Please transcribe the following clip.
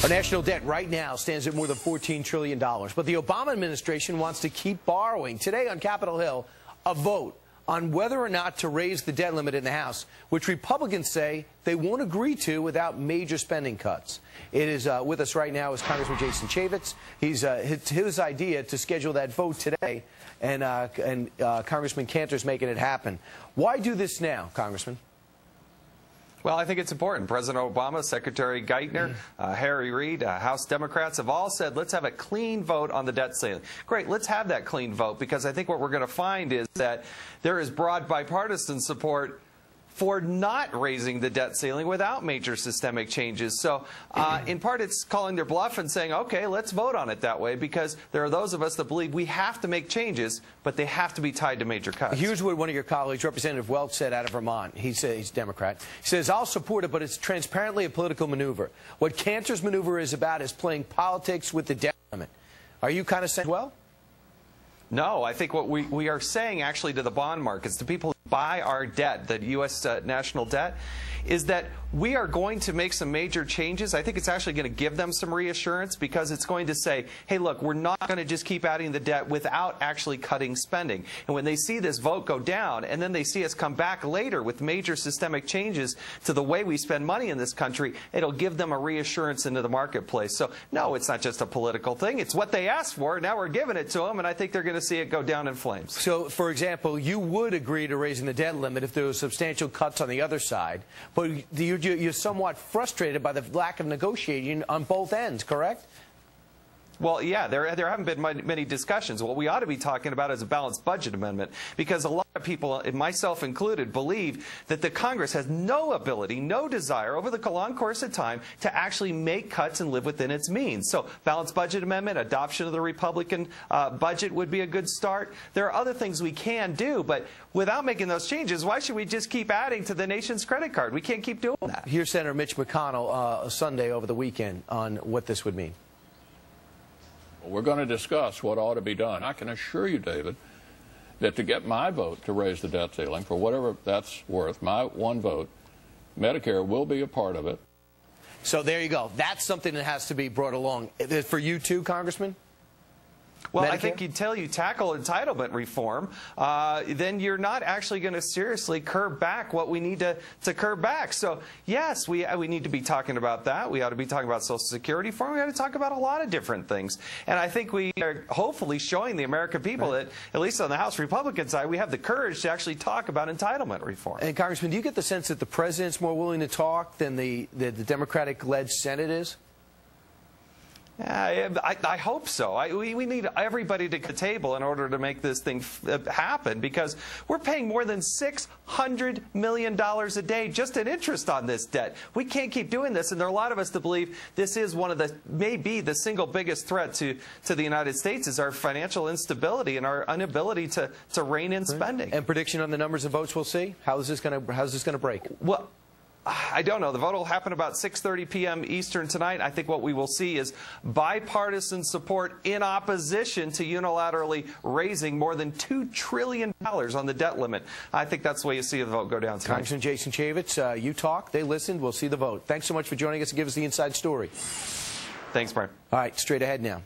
Our national debt right now stands at more than $14 trillion. But the Obama administration wants to keep borrowing. Today on Capitol Hill, a vote on whether or not to raise the debt limit in the House, which Republicans say they won't agree to without major spending cuts. It is with us right now is Congressman Jason Chaffetz. He's his idea to schedule that vote today, and Congressman Cantor's making it happen. Why do this now, Congressman? Well, I think it's important. President Obama, Secretary Geithner, Harry Reid, House Democrats have all said, let's have a clean vote on the debt ceiling. Great, let's have that clean vote, because I think what we're going to find is that there is broad bipartisan support for not raising the debt ceiling without major systemic changes. So in part, it's calling their bluff and saying, okay, let's vote on it that way, because there are those of us that believe we have to make changes, but they have to be tied to major cuts. Here's what one of your colleagues, Representative Welch, said out of Vermont. He's a Democrat. He says, I'll support it, but it's transparently a political maneuver. What Cantor's maneuver is about is playing politics with the debt limit. Are you kind of saying, well? No, I think what we are saying actually to the bond markets, to people who buy our debt, the U.S. national debt, is that we are going to make some major changes. I think it's actually going to give them some reassurance, because it's going to say, hey, look, we're not going to just keep adding the debt without actually cutting spending. And when they see this vote go down, and then they see us come back later with major systemic changes to the way we spend money in this country, it'll give them a reassurance into the marketplace. So, no, it's not just a political thing. It's what they asked for. Now we're giving it to them, and I think they're going to see it go down in flames. So, for example, you would agree to raising the debt limit if there were substantial cuts on the other side, but you're somewhat frustrated by the lack of negotiating on both ends, correct? Well, yeah, there haven't been many discussions. What we ought to be talking about is a balanced budget amendment, because a lot of people, and myself included, believe that the Congress has no ability, no desire over the long course of time to actually make cuts and live within its means. So balanced budget amendment, adoption of the Republican budget would be a good start. There are other things we can do, but without making those changes, why should we just keep adding to the nation's credit card? We can't keep doing that. Here's Senator Mitch McConnell Sunday over the weekend on what this would mean. We're going to discuss what ought to be done. I can assure you, David, that to get my vote to raise the debt ceiling, for whatever that's worth, my one vote, Medicare will be a part of it. So there you go. That's something that has to be brought along. For you too, Congressman? Well, Medicare? I think until you tackle entitlement reform, then you're not actually going to seriously curb back what we need to curb back. So, yes, we need to be talking about that. We ought to be talking about Social Security reform. We ought to talk about a lot of different things. And I think we are hopefully showing the American people that, at least on the House Republican side, we have the courage to actually talk about entitlement reform. And, Congressman, do you get the sense that the president's more willing to talk than the Democratic-led Senate is? I hope so. We need everybody to the table in order to make this thing happen, because we're paying more than $600 million a day just in interest on this debt. We can't keep doing this, and there are a lot of us that believe this is one of the, maybe the single biggest threat to the United States is our financial instability and our inability to rein in spending. And prediction on the numbers of votes we'll see? How's this going to break? Well, I don't know. The vote will happen about 6:30 p.m. Eastern tonight. I think what we will see is bipartisan support in opposition to unilaterally raising more than $2 trillion on the debt limit. I think that's the way you see the vote go down tonight. Congressman Jason Chaffetz, you talk, they listened, we'll see the vote. Thanks so much for joining us and give us the inside story. Thanks, Brian. All right, straight ahead now.